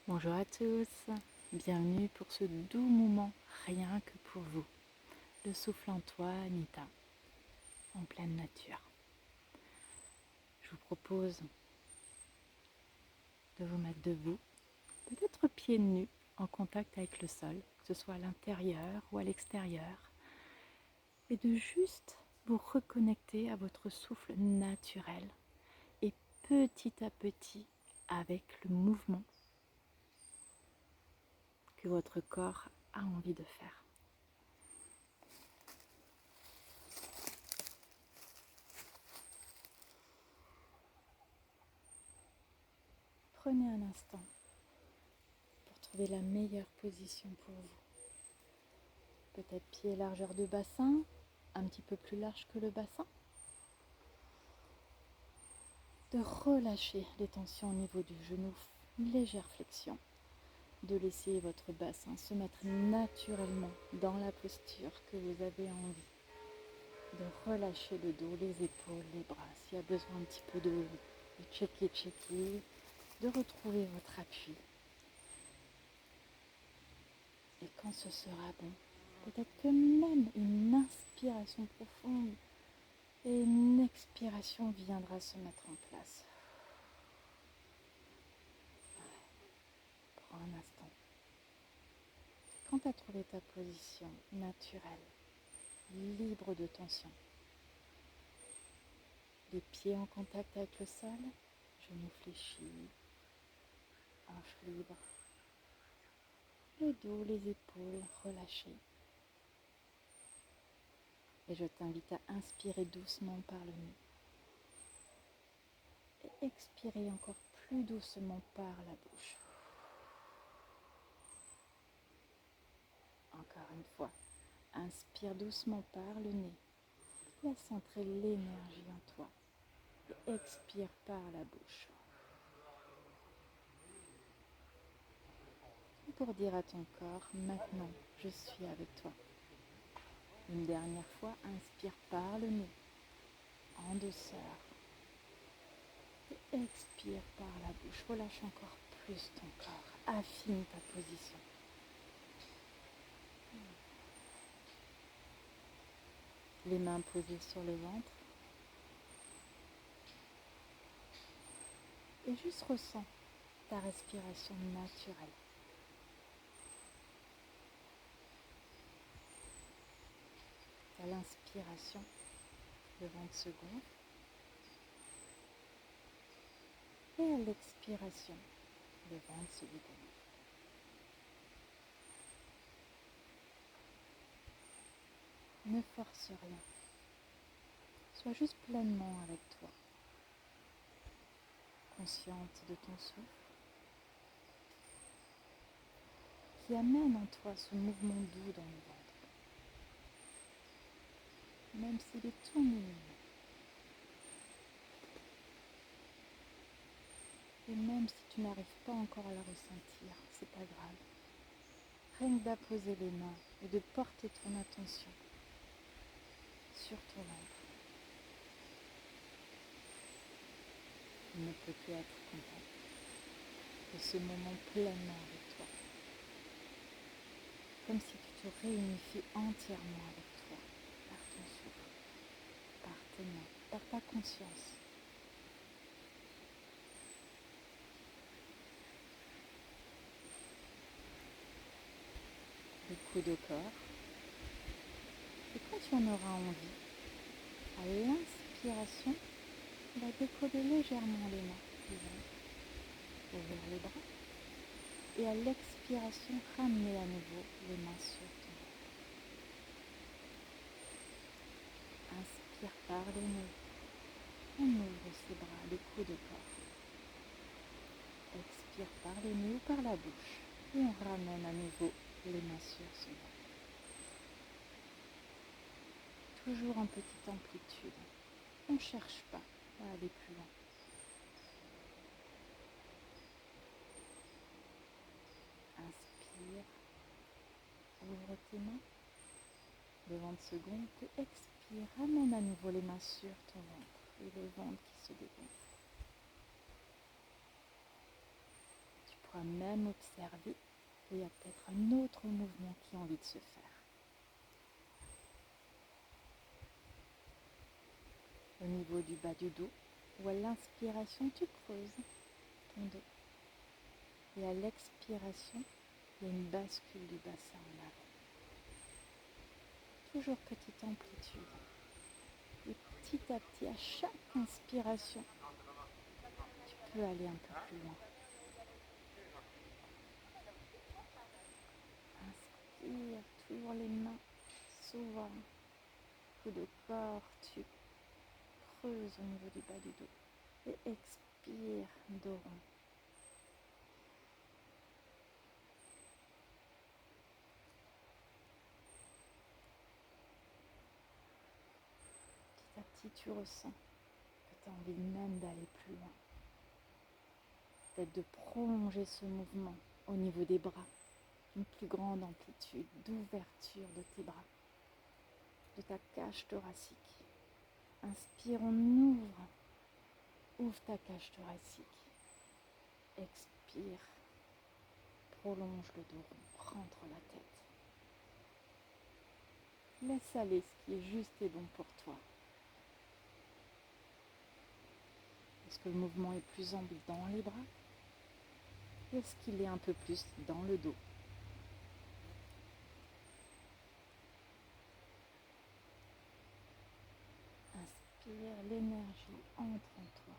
Bonjour à tous, bienvenue pour ce doux moment rien que pour vous. Le souffle en toi, Anita, en pleine nature. Je vous propose de vous mettre debout, peut-être pieds nus, en contact avec le sol, que ce soit à l'intérieur ou à l'extérieur, et de juste vous reconnecter à votre souffle naturel et petit à petit, avec le mouvement que votre corps a envie de faire. Prenez un instant pour trouver la meilleure position pour vous. Peut-être pied largeur de bassin, un petit peu plus large que le bassin. De relâcher les tensions au niveau du genou, une légère flexion. De laisser votre bassin se mettre naturellement dans la posture que vous avez envie. De relâcher le dos, les épaules, les bras. S'il y a besoin un petit peu de checker, de retrouver votre appui. Et quand ce sera bon, peut-être que même une inspiration profonde et une expiration viendra se mettre en place. Prends un instant. Quand tu as trouvé ta position naturelle, libre de tension, les pieds en contact avec le sol, genoux fléchis, hanches libres, le dos, les épaules relâchées. Et je t'invite à inspirer doucement par le nez et expirer encore plus doucement par la bouche. Encore une fois, inspire doucement par le nez. Laisse entrer l'énergie en toi et expire par la bouche. Et pour dire à ton corps, maintenant, je suis avec toi. Une dernière fois, inspire par le nez, en douceur. Et expire par la bouche. Relâche encore plus ton corps. Affine ta position. Les mains posées sur le ventre. Et juste ressens ta respiration naturelle. À l'inspiration, le ventre se gonfle. Et à l'expiration, le ventre se dégonfle. Ne force rien. Sois juste pleinement avec toi. Consciente de ton souffle. Qui amène en toi ce mouvement doux dans le ventre. Même s'il est tout minime. Et même si tu n'arrives pas encore à le ressentir, c'est pas grave. Rien que d'apposer les mains et de porter ton attention sur ton ventre. Il ne peut que être content de ce moment pleinement avec toi. Comme si tu te réunifies entièrement avec toi, par ton souffle, par tes mains, par ta conscience. Le coup de corps. Et quand tu en auras envie, à l'inspiration, on va décoller légèrement les mains du ventre, ouvrir les bras. Et à l'expiration, ramener à nouveau les mains sur ton ventre. Inspire par le nez. On ouvre ses bras, le coup de corps. Expire par le nez ou par la bouche. Et on ramène à nouveau les mains sur son ventre. Toujours en petite amplitude. On ne cherche pas à aller plus loin. Inspire. Ouvre tes mains. Le ventre se gonfle. Expire. Ramène à nouveau les mains sur ton ventre. Et le ventre qui se dégonfle. pourras même observer qu'il y a peut-être un autre mouvement qui a envie de se faire. Au niveau du bas du dos, ou à l'inspiration, tu creuses ton dos. Et à l'expiration, il y a une bascule du bassin en avant. Toujours petite amplitude. Et petit à petit, à chaque inspiration, tu peux aller un peu plus loin. Inspire, tu ouvres les mains, s'ouvre. Coup de corps, tu creuses au niveau du bas du dos. Et expire, dos rond. Petit à petit, tu ressens que tu as envie même d'aller plus loin. Peut-être de prolonger ce mouvement au niveau des bras. Une plus grande amplitude d'ouverture de tes bras, de ta cage thoracique. Inspire, on ouvre ta cage thoracique. Expire, prolonge le dos rond, rentre la tête. Laisse aller ce qui est juste et bon pour toi. Est-ce que le mouvement est plus ample dans les bras? Est-ce qu'il est un peu plus dans le dos? Inspire, l'énergie entre en toi.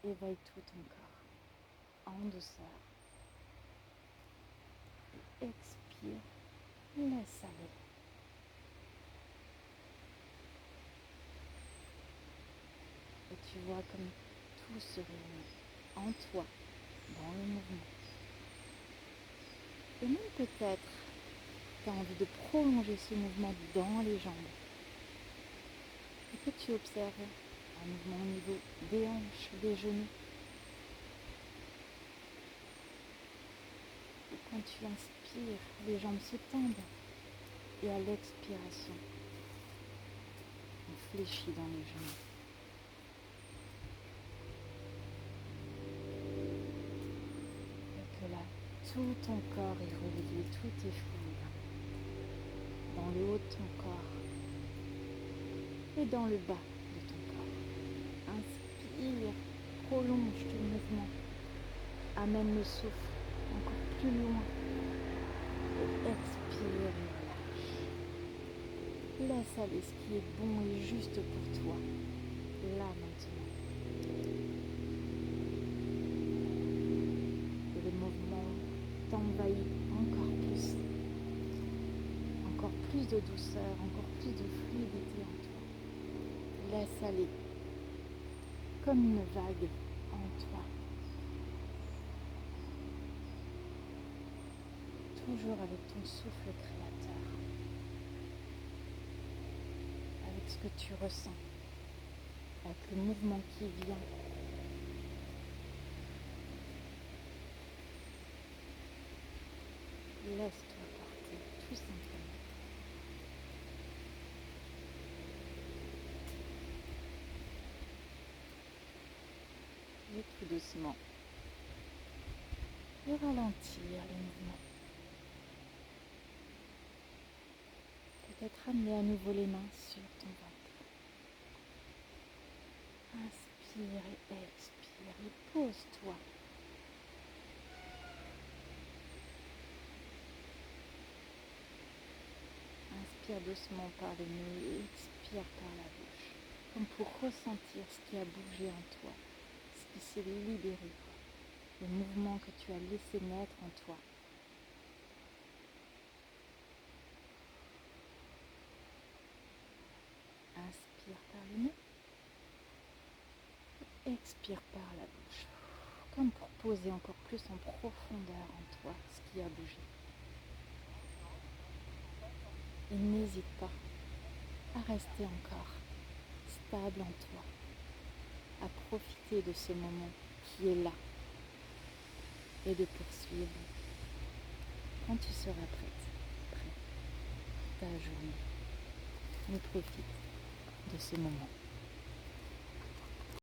Éveille tout ton corps en douceur. Et expire, laisse aller. Et tu vois comme tout se réunit en toi, dans le mouvement. Et même peut-être, tu as envie de prolonger ce mouvement dans les jambes. Et que tu observes un mouvement au niveau des hanches, des genoux. Et quand tu inspires, les jambes se tendent. Et à l'expiration, on fléchit dans les genoux. Et que là, tout ton corps est relié, tout est fluide. Dans le haut de ton corps et dans le bas de ton corps. Inspire, prolonge ton mouvement. Amène le souffle encore plus loin. Et expire et relâche. Laisse aller ce qui est bon et juste pour toi. Là maintenant. Et le mouvement t'envahit encore plus. Encore plus de douceur, encore plus de fluidité en toi. Laisse aller comme une vague en toi. Toujours avec ton souffle créateur. Avec ce que tu ressens. Avec le mouvement qui vient. Laisse-toi porter, tout simplement. Et tout doucement, et ralentir le mouvement. Peut-être amener à nouveau les mains sur ton ventre. Inspire et expire et pose-toi. Inspire doucement par le nez et expire par la bouche. Comme pour ressentir ce qui a bougé en toi, ce qui s'est libéré, le mouvement que tu as laissé naître en toi. Inspire par le nez. Expire par la bouche. Comme pour poser encore plus en profondeur en toi ce qui a bougé. Et n'hésite pas à rester encore stable en toi, à profiter de ce moment qui est là et de poursuivre quand tu seras prête, prêt, ta journée. Mais profite de ce moment.